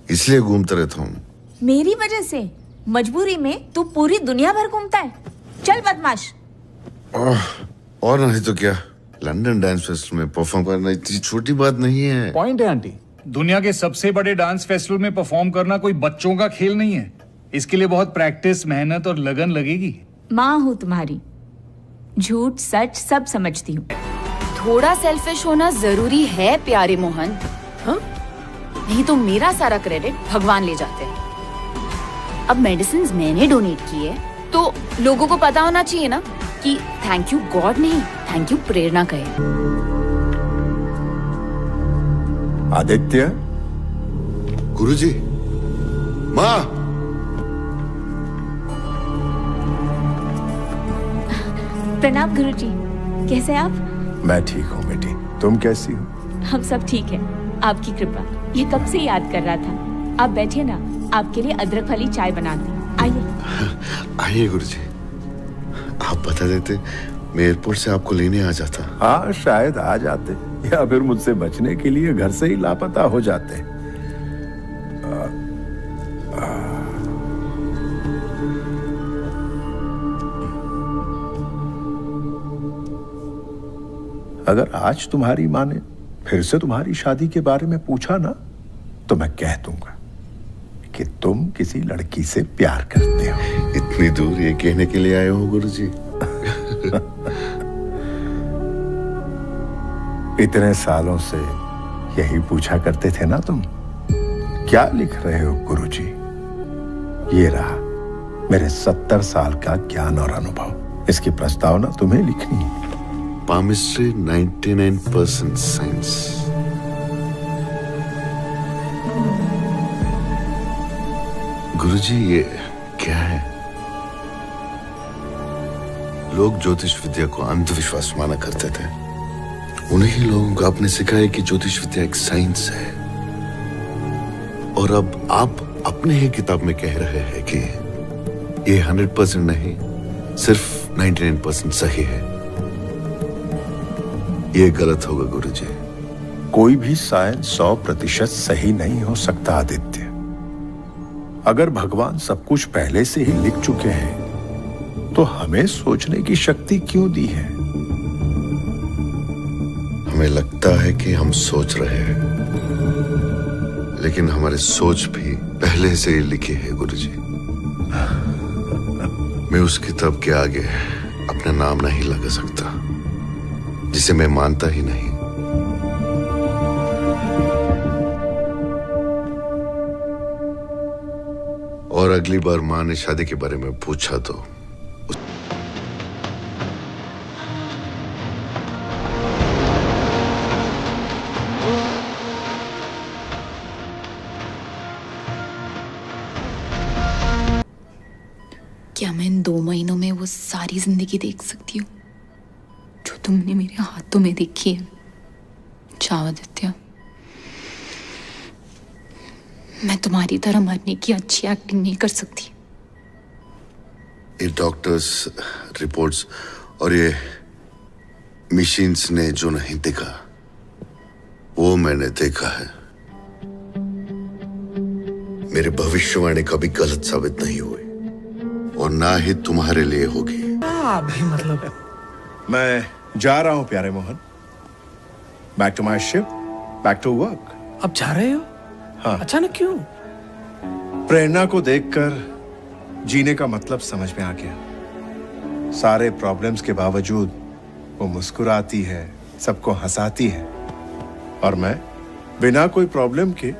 इसलिए घूमता रहता हूँ। मेरी वजह से? मजबूरी में तू पूरी दुनिया भर घूमता है। चल बदमाश। और नहीं तो क्या, लंदन डांस फेस्टिवल में परफॉर्म करना इतनी छोटी बात नहीं है। पॉइंट है आंटी। दुनिया के सबसे बड़े डांस फेस्टिवल में परफॉर्म करना कोई बच्चों का खेल नहीं है। इसके लिए बहुत प्रैक्टिस, मेहनत और लगन लगेगी। माँ हूँ तुम्हारी, झूठ सच सब समझती हूँ। थोड़ा सेल्फिश होना जरूरी है प्यारे मोहन, हाँ? नहीं तो मेरा सारा क्रेडिट भगवान ले जाते हैं। अब मेडिसिन मैंने डोनेट की है तो लोगों को पता होना चाहिए ना कि थैंक यू गॉड नहीं, थैंक यू प्रेरणा कहे। आदित्य। गुरुजी, माँ। प्रणाम गुरुजी, कैसे आप? मैं ठीक हूँ बेटी, तुम कैसी हो? हम सब ठीक है, आपकी कृपा। ये कब से याद कर रहा था। आप बैठिए ना, आपके लिए अदरक वाली चाय बनाती हूँ। आइए। आइए गुरुजी। आप बता देते, मैं एयरपोर्ट से आपको लेने आ जाता। हाँ, शायद आ जाते या फिर मुझसे बचने के लिए घर से ही लापता हो जाते। अगर आज तुम्हारी माँ ने फिर से तुम्हारी शादी के बारे में पूछा ना, तो मैं कह दूंगा कि तुम किसी लड़की से प्यार करते हो। इतनी दूर ये कहने के लिए आए हो गुरुजी? इतने सालों से यही पूछा करते थे ना तुम, क्या लिख रहे हो गुरुजी? ये रहा मेरे 70 साल का ज्ञान और अनुभव। इसकी प्रस्तावना तुम्हें लिखनी है। Palmistry 99% science. गुरुजी, ये क्या है? लोग ज्योतिष विद्या को अंधविश्वास माना करते थे। उन्हीं लोगों को आपने सिखाया कि ज्योतिष विद्या एक साइंस है, और अब आप अपने ही किताब में कह रहे हैं कि ये 100% नहीं, सिर्फ 99% सही है। ये गलत होगा गुरुजी। कोई भी साइंस 100% सही नहीं हो सकता आदित्य। अगर भगवान सब कुछ पहले से ही लिख चुके हैं तो हमें सोचने की शक्ति क्यों दी है? हमें लगता है कि हम सोच रहे हैं, लेकिन हमारी सोच भी पहले से ही लिखी है गुरुजी। मैं उस किताब के आगे अपना नाम नहीं लगा सकता, जिसे मैं मानता ही नहीं। और अगली बार माँ ने शादी के बारे में पूछा तो क्या मैं इन 2 महीनों में वो सारी जिंदगी देख सकती हूँ जो तुमने मेरे हाथों में देखी है? जाओ आदित्य, मैं तुम्हारी तरह मरने की अच्छी एक्टिंग नहीं कर सकती। ये डॉक्टर्स, रिपोर्ट्स और ये मशीन्स ने जो नहीं देखा वो मैंने देखा है। मेरी भविष्यवाणी कभी गलत साबित नहीं हुई, और ना ही तुम्हारे लिए होगी। अभी मतलब मैं जा रहा हूं प्यारे Mohan. Back to my ship, back to work. अब जा रहे हो? हाँ। अचानक क्यों? प्रेरणा को देखकर जीने का मतलब समझ में आ गया। सारे प्रॉब्लम्स के बावजूद वो मुस्कुराती है, सबको हंसाती है, और मैं बिना कोई प्रॉब्लम के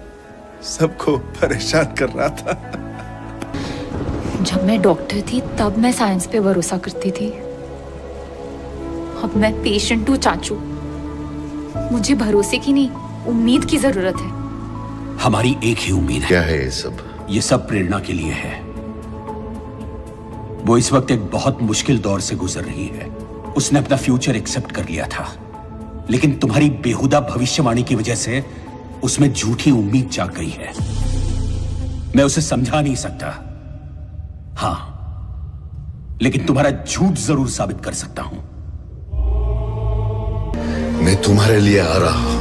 सबको परेशान कर रहा था। जब मैं डॉक्टर थी तब मैं साइंस पे भरोसा करती थी। अब मैं पेशेंट हूँ चाचू। मुझे भरोसे की नहीं, उम्मीद की जरूरत है। हमारी एक ही उम्मीद है। क्या है ये सब? ये सब प्रेरणा के लिए है। वो इस वक्त एक बहुत मुश्किल दौर से गुजर रही है। उसने अपना फ्यूचर एक्सेप्ट कर लिया था, लेकिन तुम्हारी बेहुदा भविष्यवाणी की वजह से उसमें झूठी उम्मीद जाग गई है। मैं उसे समझा नहीं सकता, हां, लेकिन तुम्हारा झूठ जरूर साबित कर सकता हूं। मैं तुम्हारे लिए आ रहा हूं।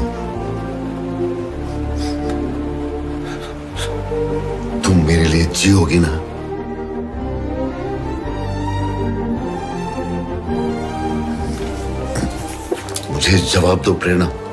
तुम मेरे लिए जियोगी ना? मुझे जवाब दो प्रेरणा।